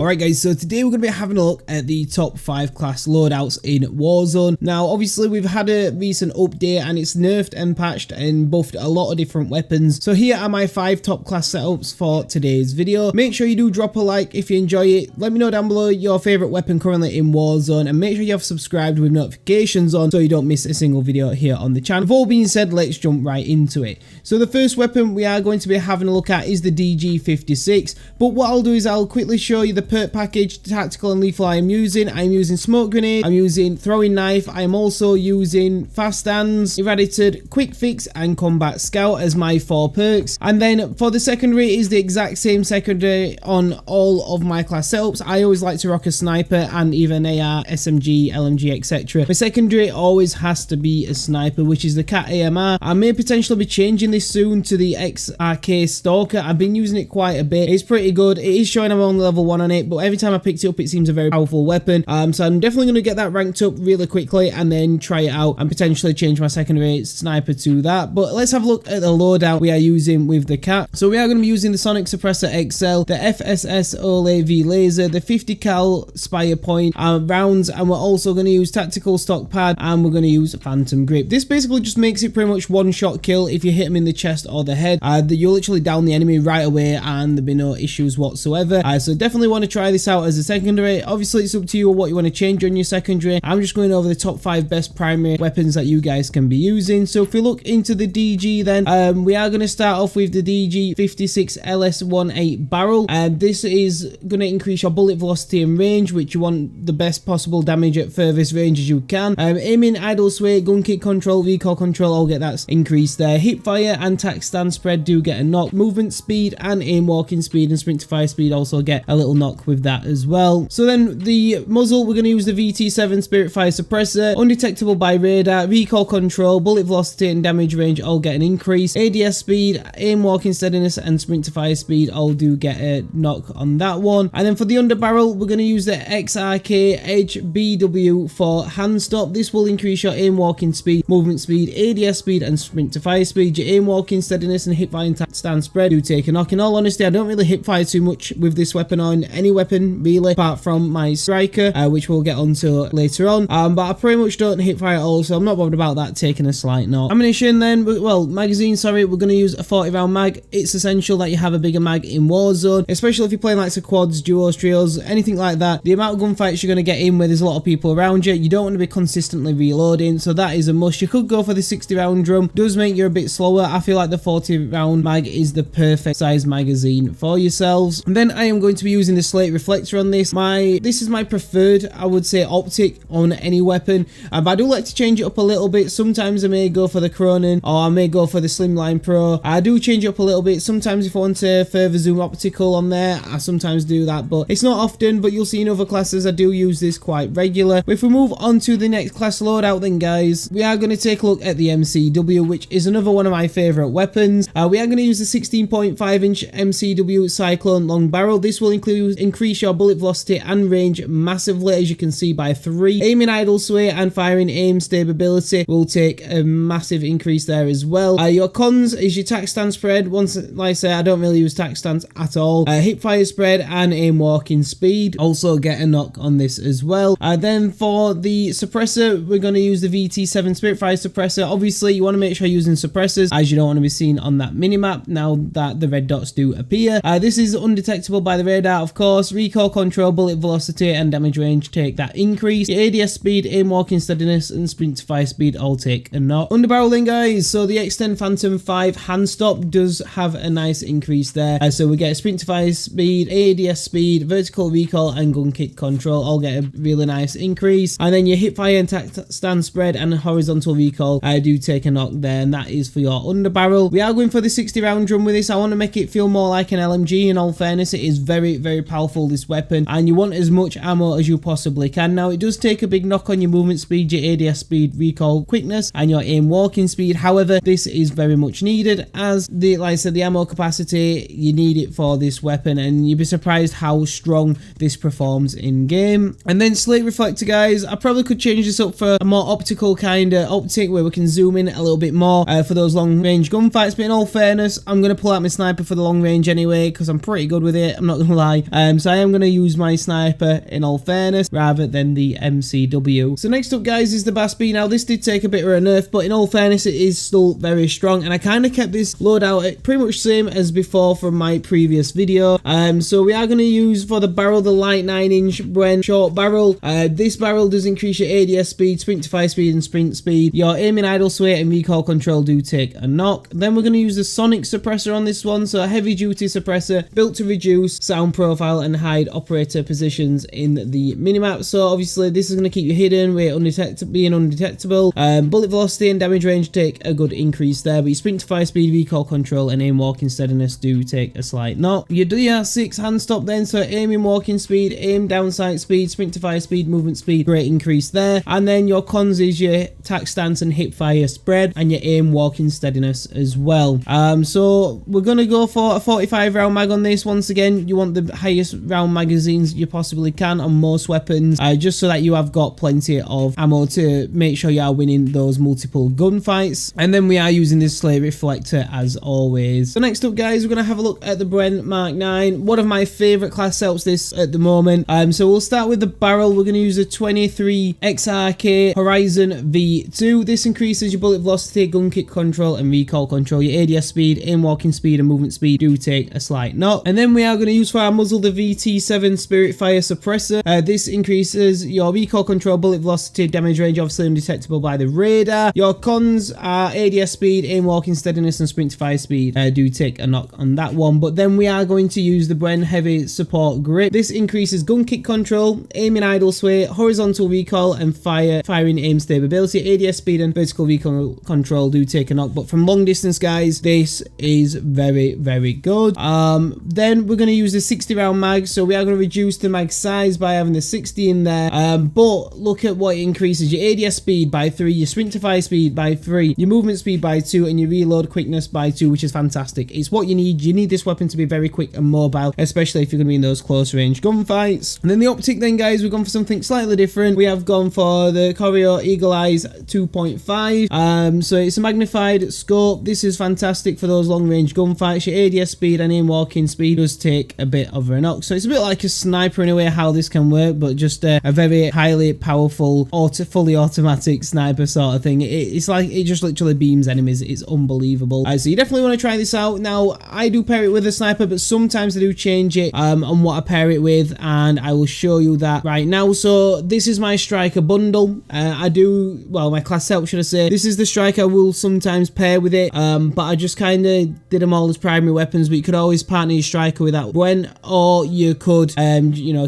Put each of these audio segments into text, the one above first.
Alright guys, so today we're going to be having a look at the top 5 class loadouts in Warzone. Now obviously we've had a recent update and it's nerfed and patched and buffed a lot of different weapons. So here are my 5 top class setups for today's video. Make sure you do drop a like if you enjoy it. Let me know down below your favourite weapon currently in Warzone, and make sure you have subscribed with notifications on so you don't miss a single video here on the channel. With all being said, let's jump right into it. So the first weapon we are going to be having a look at is the DG56, but what I'll do is I'll quickly show you the perk package, tactical and lethal I'm using. I'm using smoke grenade, I'm using throwing knife, I'm also using fast stands, eradicated, quick fix and combat scout as my 4 perks. And then for the secondary is the exact same secondary on all of my class setups. I always like to rock a sniper and even AR, SMG, LMG, etc. My secondary always has to be a sniper, which is the Cat AMR. I may potentially be changing this soon to the XRK Stalker. I've been using it quite a bit. It's pretty good. It is showing I'm only level 1 on it, but every time I picked it up it seems a very powerful weapon. So I'm definitely going to get that ranked up really quickly and then try it out and potentially change my secondary sniper to that. But let's have a look at the loadout we are using with the Cat. So we are going to be using the Sonic Suppressor XL, the FSS OLAV laser, the 50 cal Spire point rounds, and we're also going to use tactical stock pad and we're going to use phantom grip. This basically just makes it pretty much one shot kill if you hit him in the chest or the head. You'll literally down the enemy right away and there'll be no issues whatsoever. So definitely want to try this out as a secondary. Obviously it's up to you what you want to change on your secondary. I'm just going over the top 5 best primary weapons that you guys can be using. So if we look into the DG then, we are going to start off with the DG56 LS18 barrel. This is going to increase your bullet velocity and range, which you want the best possible damage at furthest range as you can. Aiming, idle sway, gun kick control, recoil control, all get that increased there. Hip fire and tac stand spread do get a knock. Movement speed and aim walking speed and sprint to fire speed also get a little knock with that as well. So then the muzzle, we're going to use the VT7 Spirit Fire Suppressor, undetectable by radar, recoil control, bullet velocity and damage range all get an increase. ADS speed, aim walking steadiness and sprint to fire speed all do get a knock on that one. And then for the underbarrel, we're going to use the XRK Edge BW for hand stop. This will increase your aim walking speed, movement speed, ADS speed and sprint to fire speed. Your aim walking steadiness and hip fire and stand spread do take a knock. In all honesty, I don't really hip fire too much with this weapon on any weapon really, apart from my striker, which we'll get onto later on. But I pretty much don't hip fire at all, so I'm not bothered about that taking a slight knock. Ammunition then, well, magazine, sorry, we're going to use a 40 round mag. It's essential that you have a bigger mag in Warzone, especially if you're playing like quads, duos, trios, anything like that. The amount of gunfights you're going to get in where there's a lot of people around you, you don't want to be consistently reloading, so that is a must. You could go for the 60 round drum, does make you a bit slower. I feel like the 40 round mag is the perfect size magazine for yourselves. And then I am going to be using the slate reflector on this. This is my preferred, I would say, optic on any weapon, but I do like to change it up a little bit. Sometimes I may go for the Cronin or I may go for the Slimline Pro. I do change it up a little bit. Sometimes if I want to further zoom optical on there, I sometimes do that, but it's not often. But you'll see in other classes I do use this quite regular. If we move on to the next class loadout then guys, we are going to take a look at the MCW, which is another one of my favourite weapons. We are going to use the 16.5 inch MCW Cyclone long barrel. This will increase your bullet velocity and range massively, as you can see, by 3. Aiming, idle sway and firing aim stability will take a massive increase there as well. Your cons is your tac stand spread. Once, like I say, I don't really use tac stands at all. Hip fire spread and aim walking speed also get a knock on this as well. Then for the suppressor, we're going to use the VT7 Spirit Fire Suppressor. Obviously you want to make sure you're using suppressors, as you don't want to be seen on that minimap now that the red dots do appear. This is undetectable by the radar, of course. Recoil control, bullet velocity and damage range take that increase. Your ADS speed, aim walking steadiness and sprint to fire speed all take a knock. Underbarrel then guys, so the Extend Phantom 5 hand stop does have a nice increase there. So we get sprint to fire speed, ADS speed, vertical recoil and gun kick control all get a really nice increase. And then your hip fire and tac stand spread and horizontal recoil do take a knock there, and that is for your underbarrel. We are going for the 60 round drum with this. I want to make it feel more like an LMG. In all fairness, it is very, very powerful, this weapon, and you want as much ammo as you possibly can. Now it does take a big knock on your movement speed, your ADS speed, recoil quickness and your aim walking speed. However, this is very much needed, as like I said, the ammo capacity, you need it for this weapon, and you'd be surprised how strong this performs in game. And then slate reflector guys, I probably could change this up for a more optical kind of optic where we can zoom in a little bit more for those long range gunfights. But in all fairness, I'm going to pull out my sniper for the long range anyway, because I'm pretty good with it, I'm not going to lie. So I am going to use my sniper in all fairness rather than the MCW. So next up guys is the BAS-B. Now this did take a bit of a nerf, but in all fairness it is still very strong, and I kind of kept this loadout pretty much same as before from my previous video. So we are going to use for the barrel the light 9-inch Bren short barrel. This barrel does increase your ADS speed, sprint to fire speed and sprint speed. Your aiming, idle sway and recoil control do take a knock. Then we're going to use the sonic suppressor on this one, so a heavy duty suppressor built to reduce sound profile and hide operator positions in the minimap. So obviously this is going to keep you hidden with being undetectable. Bullet velocity and damage range take a good increase there, but your sprint to fire speed, recoil control and aim walking steadiness do take a slight knock. Your DR6 hand stop then, so aiming, walking speed, aim, down sight speed, sprint to fire speed, movement speed, great increase there. And then your cons is your tack stance and hip fire spread and your aim, walking steadiness as well. So we're going to go for a 45 round mag on this. Once again, you want the highest round magazines you possibly can on most weapons, just so that you have got plenty of ammo to make sure you are winning those multiple gunfights. And then we are using this slate reflector as always. So next up guys, we're going to have a look at the Bren Mark 9, one of my favorite class setups this at the moment. So we'll start with the barrel. We're going to use a 23 XRK Horizon V2. This increases your bullet velocity, gun kick control and recoil control. Your ADS speed, aim, walking speed and movement speed do take a slight knock. And then we are going to use for our muzzle the VT7 Spirit Fire Suppressor. This increases your recoil control, bullet velocity, damage range, obviously undetectable by the radar. Your cons are ADS speed, aim, walking steadiness and sprint to fire speed do take a knock on that one. But then we are going to use the Bren Heavy Support Grip. This increases gun kick control, aiming, idle sway, horizontal recoil and firing aim stability. ADS speed and vertical recoil control do take a knock, but from long distance guys this is very good. Then we're going to use the 60 round mag, so we are going to reduce the mag size by having the 60 in there, but look at what it increases: your ADS speed by 3, your sprint to fire speed by 3, your movement speed by 2 and your reload quickness by 2, which is fantastic. It's what you need. You need this weapon to be very quick and mobile, especially if you're going to be in those close range gunfights. And then the optic then guys, we've gone for something slightly different. We have gone for the Corio Eagle Eyes 2.5. So it's a magnified scope. This is fantastic for those long range gunfights. Your ADS speed and aim walking speed does take a bit of a knock, so it's a bit like a sniper in a way how this can work, but just a very highly powerful fully automatic sniper sort of thing. It's like it just literally beams enemies. It's unbelievable. So you definitely want to try this out. Now I do pair it with a sniper, but sometimes I do change it on what I pair it with, and I will show you that right now. So this is my striker bundle. My class setup should I say. This is the striker I will sometimes pair with it, but I just kind of did them all as primary weapons, but you could always partner your striker with that Bren, or you could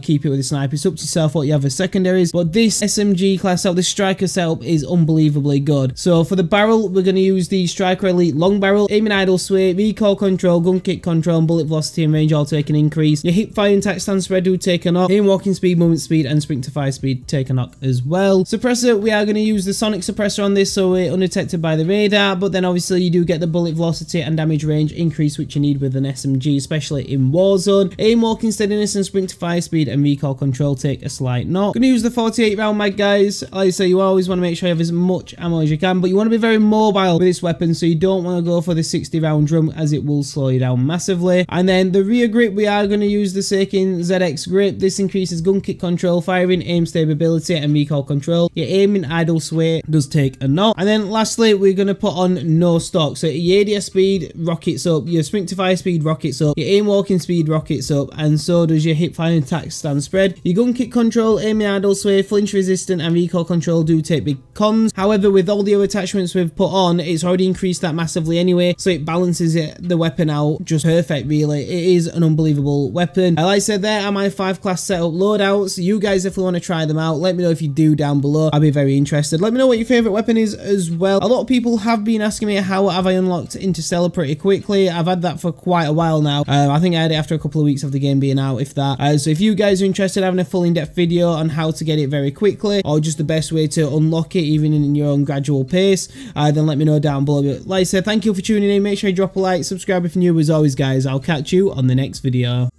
keep it with a sniper. It's up to yourself what you have as secondaries, but this SMG class setup, this striker setup is unbelievably good. So for the barrel, we're going to use the Striker Elite long barrel. Aiming, idle sway, recoil control, gun kick control and bullet velocity and range all take an increase. Your hip fire and tack stand spread do take a knock. Aim, walking speed, movement speed and sprint to fire speed take a knock as well. Suppressor, we are going to use the sonic suppressor on this, so we're undetected by the radar, but then obviously you do get the bullet velocity and damage range increase, which you need with an SMG, especially in Warzone. Aim, walking steadiness and sprint to fire speed and recoil control take a slight knock. Going to use the 48 round mag guys. Like I say, you always want to make sure you have as much ammo as you can, but you want to be very mobile with this weapon, so you don't want to go for the 60 round drum as it will slow you down massively. And then the rear grip, we are going to use the Seikin ZX grip. This increases gun kick control, firing, aim stability and recoil control. Your aiming, idle sway does take a knock. And then lastly, we're going to put on no stock, so your ADS speed rockets up, your sprint to fire speed rockets up, your aim walking speed rockets up, and so does your hip fire and tack stand spread. Your gun kick control, aiming, idle sway, flinch resistant and recoil control do take big cons. However, with all the other attachments we've put on, it's already increased that massively anyway, so it balances the weapon out just perfect really. It is an unbelievable weapon. Like I said, there are my 5 class setup loadouts. You guys definitely want to try them out. Let me know if you do down below. I'll be very interested. Let me know what your favorite weapon is as well. A lot of people have been asking me how have I unlocked Interstellar pretty quickly. I've had that for quite a while now. I think I had it after a couple of weeks of the game being out, if that. So if you guys are interested in having a full in-depth video on how to get it very quickly, or just the best way to unlock it even in your own gradual pace, then let me know down below. But like I said, thank you for tuning in. Make sure you drop a like, subscribe if you're new. As always guys, I'll catch you on the next video.